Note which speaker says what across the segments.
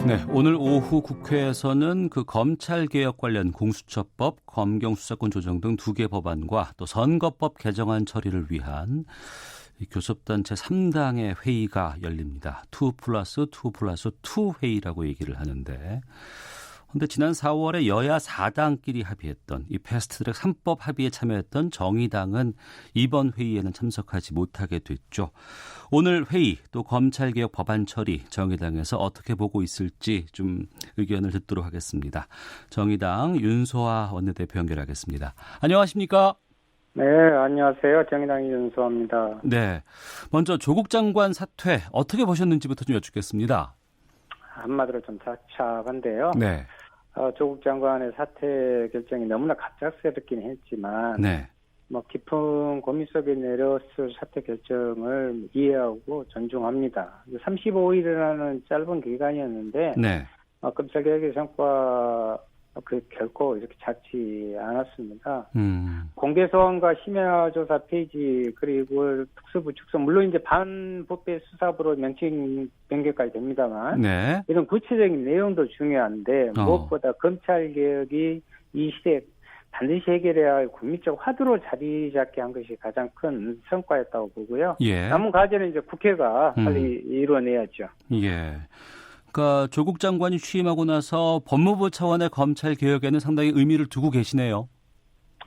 Speaker 1: 네, 오늘 오후 국회에서는 그 검찰개혁 관련 공수처법, 검경수사권 조정 등 2개 법안과 또 선거법 개정안 처리를 위한 교섭단체 3당의 회의가 열립니다. 2+2+2 회의라고 얘기를 하는데, 그런데 지난 4월에 여야 4당끼리 합의했던 이 패스트트랙 3법 합의에 참여했던 정의당은 이번 회의에는 참석하지 못하게 됐죠. 오늘 회의 또 검찰개혁 법안 처리 정의당에서 어떻게 보고 있을지 좀 의견을 듣도록 하겠습니다. 정의당 윤소아 원내대표 연결하겠습니다. 안녕하십니까?
Speaker 2: 네, 안녕하세요. 정의당 윤소아입니다.
Speaker 1: 네, 먼저 조국 장관 사퇴 어떻게 보셨는지부터 좀 여쭙겠습니다.
Speaker 2: 한마디로 좀 착잡한데요.
Speaker 1: 네.
Speaker 2: 조국 장관의 사퇴 결정이 너무나 갑작스럽긴 했지만,
Speaker 1: 네.
Speaker 2: 깊은 고민 속에 내렸을 사퇴 결정을 이해하고 존중합니다. 35일이라는 짧은 기간이었는데,
Speaker 1: 네.
Speaker 2: 검찰개혁의 성과 결코 이렇게 작지 않았습니다. 공개 소환과 심야조사 페이지 그리고 특수부 축소 물론 이제 반부패 수사부로 명칭 변경까지 됩니다만
Speaker 1: 네.
Speaker 2: 이런 구체적인 내용도 중요한데 무엇보다 검찰개혁이 이 시대에 반드시 해결해야 할 국민적 화두로 자리 잡게 한 것이 가장 큰 성과였다고 보고요.
Speaker 1: 예.
Speaker 2: 남은 과제는 이제 국회가 빨리 이루어내야죠.
Speaker 1: 예. 그러니까 조국 장관이 취임하고 나서 법무부 차원의 검찰 개혁에는 상당히 의미를 두고 계시네요.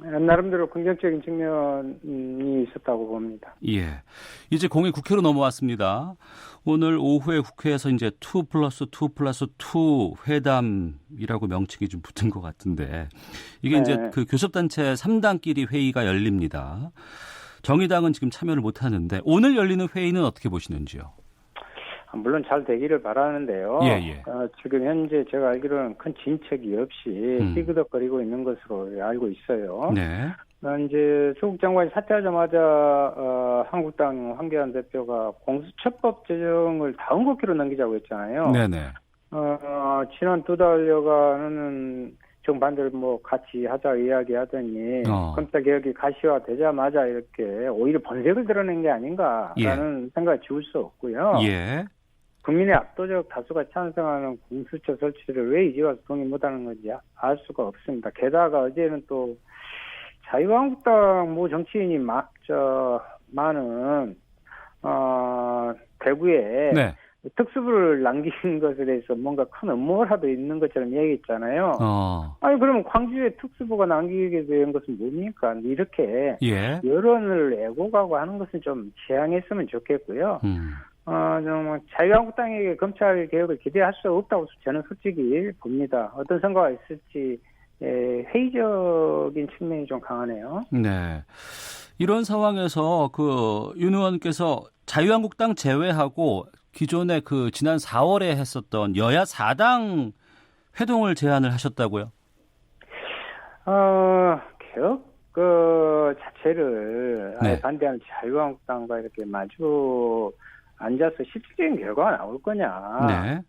Speaker 2: 나름대로 긍정적인 측면이 있었다고 봅니다.
Speaker 1: 예. 이제 공이 국회로 넘어왔습니다. 오늘 오후에 국회에서 이제 2+2+2 회담이라고 명칭이 좀 붙은 것 같은데 이게
Speaker 2: 네.
Speaker 1: 이제 그 교섭단체 3당끼리 회의가 열립니다. 정의당은 지금 참여를 못 하는데 오늘 열리는 회의는 어떻게 보시는지요?
Speaker 2: 물론 잘 되기를 바라는데요.
Speaker 1: 예.
Speaker 2: 지금 현재 제가 알기로는 큰 진척이 없이 삐그덕거리고 있는 것으로 알고 있어요.
Speaker 1: 네.
Speaker 2: 이제 조국 장관이 사퇴하자마자 한국당 황교안 대표가 공수처법 제정을 다음 국회로 넘기자고 했잖아요.
Speaker 1: 네네.
Speaker 2: 지난 2달여간은 정반대로 같이 하자 이야기하더니 검찰개혁이 가시화되자마자 이렇게 오히려 번색을 드러낸 게 아닌가라는 생각을 지울 수 없고요.
Speaker 1: 예.
Speaker 2: 국민의 압도적 다수가 찬성하는 공수처 설치를 왜 이제 와서 동의 못하는 건지 알 수가 없습니다. 게다가 어제는 또 자유한국당 모 정치인이 많은 대구에
Speaker 1: 네.
Speaker 2: 특수부를 남긴 것에 대해서 뭔가 큰 음모라도 있는 것처럼 얘기했잖아요. 아니 그러면 광주에 특수부가 남기게 된 것은 뭡니까? 이렇게 여론을 애고가고 하는 것은 좀 지양했으면 좋겠고요. 정말 자유한국당에게 검찰 개혁을 기대할 수 없다고 저는 솔직히 봅니다. 어떤 선거가 있을지 회의적인 측면이 좀 강하네요.
Speaker 1: 네. 이런 상황에서 윤 의원께서 자유한국당 제외하고 기존에 지난 4월에 했었던 여야 4당 회동을 제안을 하셨다고요?
Speaker 2: 개혁 자체를 반대하는 자유한국당과 이렇게 마주 앉아서 실질적인 결과가 나올 거냐.
Speaker 1: 네.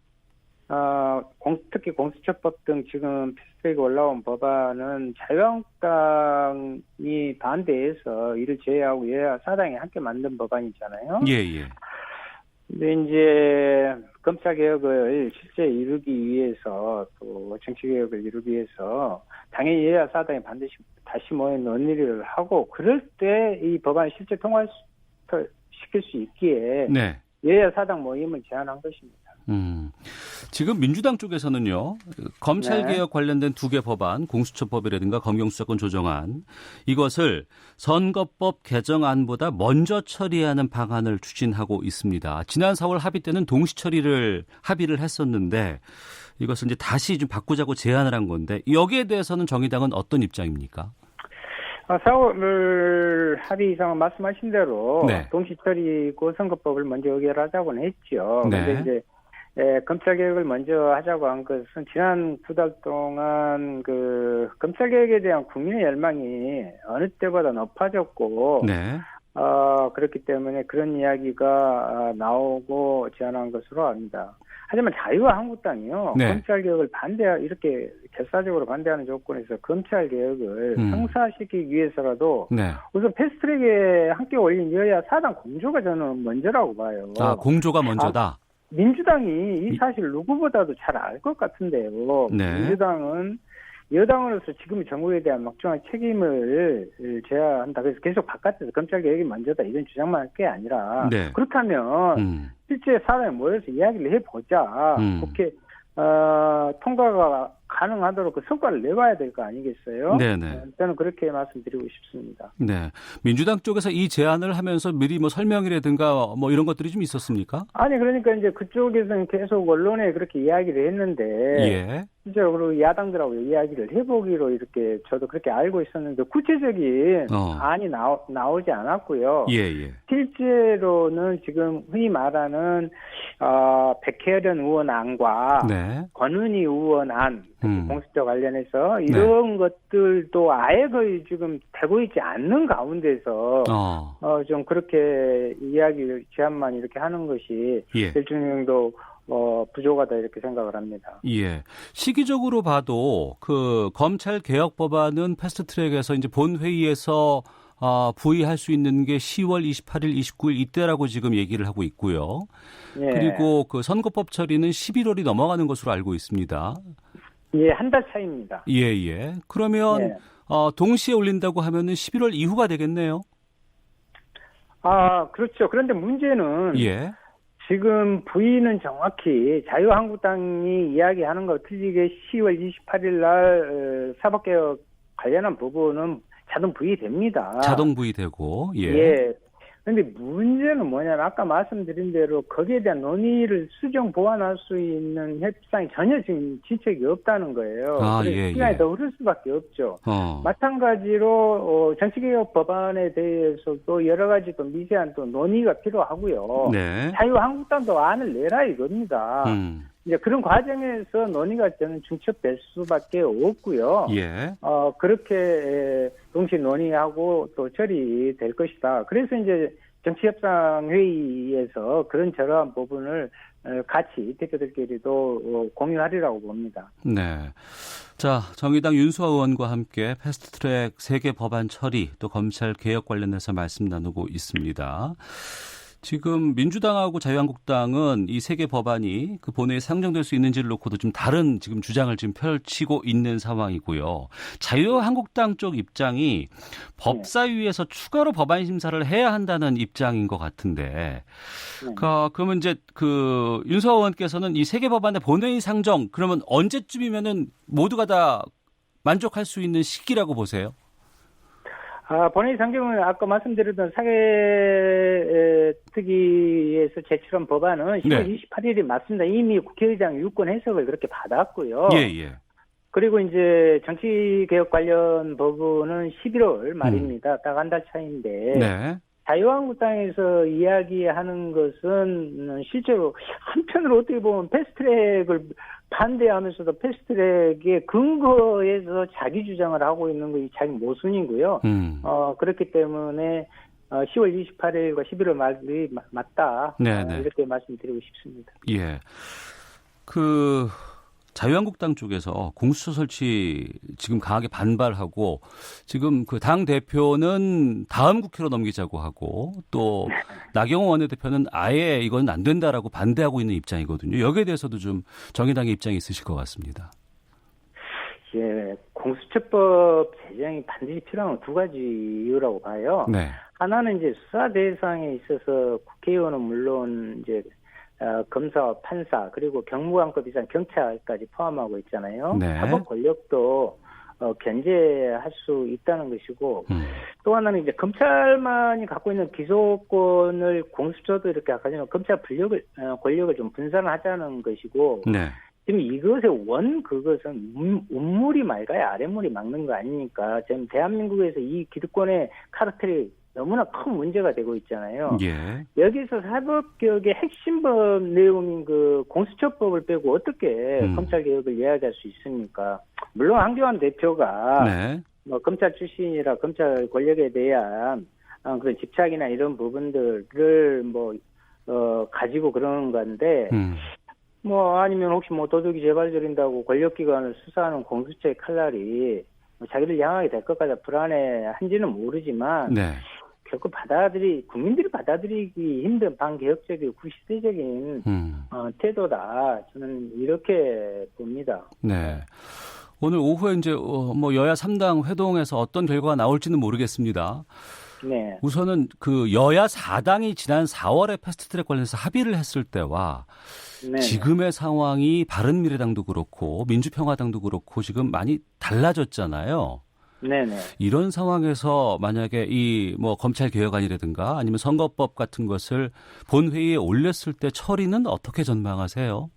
Speaker 2: 특히 공수처법 등 지금 패스트트랙에 올라온 법안은 자유한국당이 반대해서 이를 제외하고 여야 4당이 함께 만든 법안이잖아요.
Speaker 1: 예.
Speaker 2: 근데 이제 검찰개혁을 실제 이루기 위해서 또 정치개혁을 이루기 위해서 당연히 여야 4당이 반드시 다시 모여 논의를 하고 그럴 때 이 법안을 실제 통과시킬 수 있기에 여야 4당 모임을 제안한 것입니다.
Speaker 1: 지금 민주당 쪽에서는요. 검찰개혁 관련된 2개 법안, 공수처법이라든가 검경수사권 조정안 이것을 선거법 개정안보다 먼저 처리하는 방안을 추진하고 있습니다. 지난 4월 합의 때는 동시 처리를 합의를 했었는데 이것을 이제 다시 좀 바꾸자고 제안을 한 건데 여기에 대해서는 정의당은 어떤 입장입니까?
Speaker 2: 4월 합의상은 말씀하신 대로 동시 처리고 선거법을 먼저 의결하자고는 했죠. 그런데 이제 검찰개혁을 먼저 하자고 한 것은 지난 2달 동안 검찰개혁에 대한 국민의 열망이 어느 때보다 높아졌고 그렇기 때문에 그런 이야기가 나오고 제안한 것으로 압니다. 하지만 자유한국당이요. 검찰개혁을 이렇게 결사적으로 반대하는 조건에서 검찰개혁을 성사시키기 위해서라도 우선 패스트트랙에 함께 올린 여야 4당 공조가 저는 먼저라고 봐요.
Speaker 1: 공조가 먼저다?
Speaker 2: 민주당이 이 사실 누구보다도 잘 알 것 같은데요.
Speaker 1: 네.
Speaker 2: 민주당은 여당으로서 지금 정부에 대한 막중한 책임을 져야 한다. 그래서 계속 바깥에서 검찰개혁이 먼저다 이런 주장만 할 게 아니라
Speaker 1: 네.
Speaker 2: 그렇다면 실제 사람에 모여서 이야기를 해보자. 국회 통과가 가능하도록 그 성과를 내봐야 될 거 아니겠어요?
Speaker 1: 네네.
Speaker 2: 저는 그렇게 말씀드리고 싶습니다.
Speaker 1: 네. 민주당 쪽에서 이 제안을 하면서 미리 뭐 설명이라든가 뭐 이런 것들이 좀 있었습니까?
Speaker 2: 아니, 그러니까 이제 그쪽에서는 계속 언론에 그렇게 이야기를 했는데.
Speaker 1: 예.
Speaker 2: 실제로 야당들하고 이야기를 해보기로 이렇게 저도 그렇게 알고 있었는데 구체적인 안이 나오지 않았고요.
Speaker 1: 예.
Speaker 2: 실제로는 지금 흔히 말하는 백혜련 의원 안과
Speaker 1: 네.
Speaker 2: 권은희 의원 안 공수처 관련해서 이런 것들도 아예 거의 지금 되고 있지 않는 가운데서 좀 그렇게 제안만 이렇게 하는 것이 대통령도 부족하다 이렇게 생각을 합니다.
Speaker 1: 예. 시기적으로 봐도 그 검찰 개혁 법안은 패스트트랙에서 이제 본회의에서 부의할 수 있는 게 10월 28일, 29일 이때라고 지금 얘기를 하고 있고요. 예. 그리고 그 선거법 처리는 11월이 넘어가는 것으로 알고 있습니다.
Speaker 2: 예, 한 달 차이입니다.
Speaker 1: 예. 그러면 동시에 올린다고 하면은 11월 이후가 되겠네요.
Speaker 2: 그렇죠. 그런데 문제는 지금 부의는 정확히 자유한국당이 이야기하는 거 틀리게 10월 28일 날 사법개혁 관련한 부분은 자동 부의됩니다.
Speaker 1: 자동 부의되고.
Speaker 2: 예. 그런데 문제는 뭐냐면 아까 말씀드린 대로 거기에 대한 논의를 수정 보완할 수 있는 협상이 전혀 지금 진척이 없다는 거예요. 그래서 시간이 더 흐를 수밖에 없죠. 마찬가지로 정치개혁 법안에 대해서도 여러 가지 또 미세한 또 논의가 필요하고요.
Speaker 1: 네.
Speaker 2: 자유한국당도 안을 내라 이겁니다. 이제 그런 과정에서 논의가 저는 중첩될 수밖에 없고요. 그렇게 동시에 논의하고 또 처리될 것이다. 그래서 이제 정치협상회의에서 그런 저러한 부분을 같이 대표들끼리도 공유하리라고 봅니다.
Speaker 1: 네. 자, 정의당 윤수아 의원과 함께 패스트트랙 3개 법안 처리 또 검찰 개혁 관련해서 말씀 나누고 있습니다. 지금 민주당하고 자유한국당은 이 3개 법안이 그 본회의에 상정될 수 있는지를 놓고도 좀 다른 지금 주장을 지금 펼치고 있는 상황이고요. 자유한국당 쪽 입장이 법사위에서 추가로 법안 심사를 해야 한다는 입장인 것 같은데, 그러면 이제 그 윤수아 의원께서는 이 3개 법안의 본회의 상정 그러면 언제쯤이면은 모두가 다 만족할 수 있는 시기라고 보세요?
Speaker 2: 본회의 상정은 아까 말씀드렸던 사개특위에서 제출한 법안은 10월 28일이 맞습니다. 이미 국회의장 유권 해석을 그렇게 받았고요. 그리고 이제 정치개혁 관련 부분은 11월 말입니다. 딱 한 달 차이인데. 자유한국당에서 이야기하는 것은 실제로 한편으로 어떻게 보면 패스트트랙을 반대하면서도 패스트트랙의 근거에서 자기 주장을 하고 있는 것이 자기 모순이고요. 그렇기 때문에 10월 28일과 11월 말이 맞다. 이렇게 말씀드리고 싶습니다.
Speaker 1: 예. 자유한국당 쪽에서 공수처 설치 지금 강하게 반발하고 지금 그 당 대표는 다음 국회로 넘기자고 하고 또 나경원 원내대표는 아예 이건 안 된다라고 반대하고 있는 입장이거든요. 여기에 대해서도 좀 정의당의 입장이 있으실 것 같습니다.
Speaker 2: 예, 공수처법 제정이 반드시 필요한 두 가지 이유라고 봐요. 하나는 이제 수사 대상에 있어서 국회의원은 물론 이제 검사, 판사, 그리고 경무관급 이상 경찰까지 포함하고 있잖아요. 사법 권력도 견제할 수 있다는 것이고, 또 하나는 이제 검찰만이 갖고 있는 기소권을 공수처도 이렇게 하지만 검찰 권력을 좀 분산하자는 것이고, 지금 이것의 그것은 운물이 맑아야 아랫물이 막는 거 아닙니까? 지금 대한민국에서 이 기득권의 카르텔이 너무나 큰 문제가 되고 있잖아요. 여기서 사법개혁의 핵심법 내용인 그 공수처법을 빼고 어떻게 검찰개혁을 이야기할 수 있습니까? 물론 한교안 대표가 뭐 검찰 출신이라 검찰 권력에 대한 그런 집착이나 이런 부분들을 가지고 그러는 건데, 아니면 혹시 도둑이 재발 저린다고 권력기관을 수사하는 공수처의 칼날이 자기를 향하게 될 것까지 불안해한지는 모르지만, 자꾸 국민들이 받아들이기 힘든 반개혁적이고 구시대적인 태도다. 저는 이렇게 봅니다.
Speaker 1: 네. 오늘 오후에 이제 여야 3당 회동에서 어떤 결과가 나올지는 모르겠습니다.
Speaker 2: 네.
Speaker 1: 우선은 그 여야 4당이 지난 4월에 패스트트랙 관련해서 합의를 했을 때와 네. 지금의 상황이 바른미래당도 그렇고 민주평화당도 그렇고 지금 많이 달라졌잖아요.
Speaker 2: 네네.
Speaker 1: 이런 상황에서 만약에 이 검찰 개혁안이라든가 아니면 선거법 같은 것을 본회의에 올렸을 때 처리는 어떻게 전망하세요?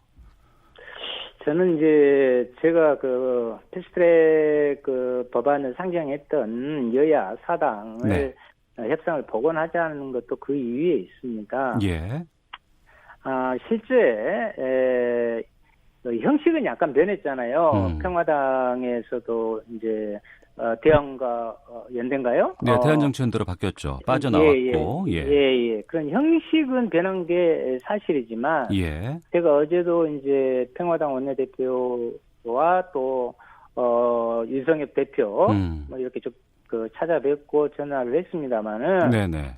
Speaker 2: 저는 이제 제가 그 패스트트랙 그 법안을 상정했던 여야 4당을 네. 협상을 복원하자는 것도 그 이유에 있습니다.
Speaker 1: 예.
Speaker 2: 실제 형식은 약간 변했잖아요. 평화당에서도 이제 대안과 연대인가요?
Speaker 1: 네, 대안정치연대로 바뀌었죠. 빠져나왔고.
Speaker 2: 예. 그런 형식은 변한 게 사실이지만,
Speaker 1: 예.
Speaker 2: 제가 어제도 이제 평화당 원내대표와 또 유성엽 대표 이렇게 좀 찾아뵙고 전화를 했습습니다만은,
Speaker 1: 네네.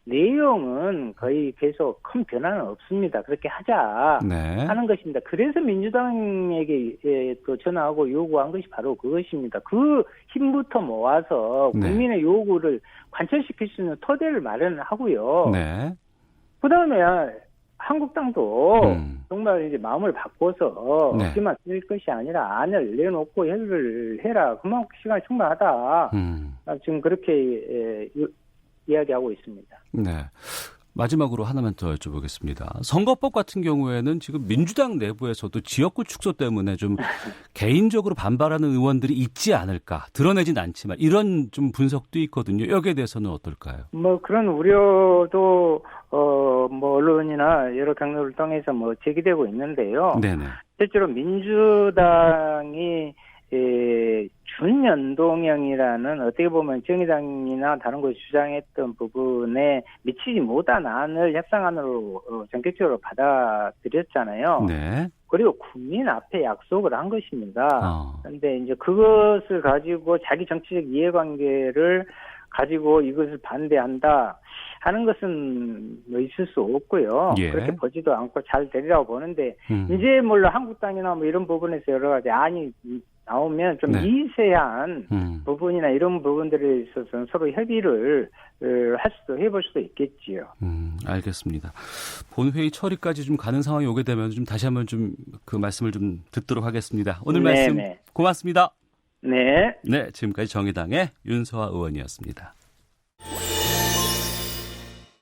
Speaker 2: 내용은 거의 계속 큰 변화는 없습니다. 그렇게 하자
Speaker 1: 네.
Speaker 2: 하는 것입니다. 그래서 민주당에게 또 전화하고 요구한 것이 바로 그것입니다. 그 힘부터 모아서 국민의 네. 요구를 관철시킬 수 있는 토대를 마련하고요.
Speaker 1: 네.
Speaker 2: 그다음에 한국당도 정말 이제 마음을 바꿔서
Speaker 1: 네.
Speaker 2: 어깨만 쓸 것이 아니라 안을 내놓고 협의를 해라. 그만큼 시간이 충분하다. 지금 그렇게 이야기하고 있습니다.
Speaker 1: 네. 마지막으로 하나만 더 여쭤보겠습니다. 선거법 같은 경우에는 지금 민주당 내부에서도 지역구 축소 때문에 좀 개인적으로 반발하는 의원들이 있지 않을까. 드러내진 않지만 이런 좀 분석도 있거든요. 여기에 대해서는 어떨까요?
Speaker 2: 그런 우려도 언론이나 여러 경로를 통해서 제기되고 있는데요.
Speaker 1: 네네.
Speaker 2: 실제로 민주당이 준연동형이라는 어떻게 보면 정의당이나 다른 곳이 주장했던 부분에 미치지 못한 안을 협상안으로 전격적으로 받아들였잖아요.
Speaker 1: 네.
Speaker 2: 그리고 국민 앞에 약속을 한 것입니다. 그런데 이제 그것을 가지고 자기 정치적 이해관계를 가지고 이것을 반대한다 하는 것은 있을 수 없고요.
Speaker 1: 예.
Speaker 2: 그렇게 보지도 않고 잘 되리라고 보는데 이제 물론 한국당이나 이런 부분에서 여러 가지 안이 나오면 좀
Speaker 1: 네.
Speaker 2: 미세한 부분이나 이런 부분들에 있어서는 서로 협의를 해볼 수도 있겠지요.
Speaker 1: 알겠습니다. 본회의 처리까지 좀 가는 상황이 오게 되면 좀 다시 한번 좀 그 말씀을 좀 듣도록 하겠습니다. 오늘 말씀 고맙습니다.
Speaker 2: 네.
Speaker 1: 네, 지금까지 정의당의 윤소아 의원이었습니다.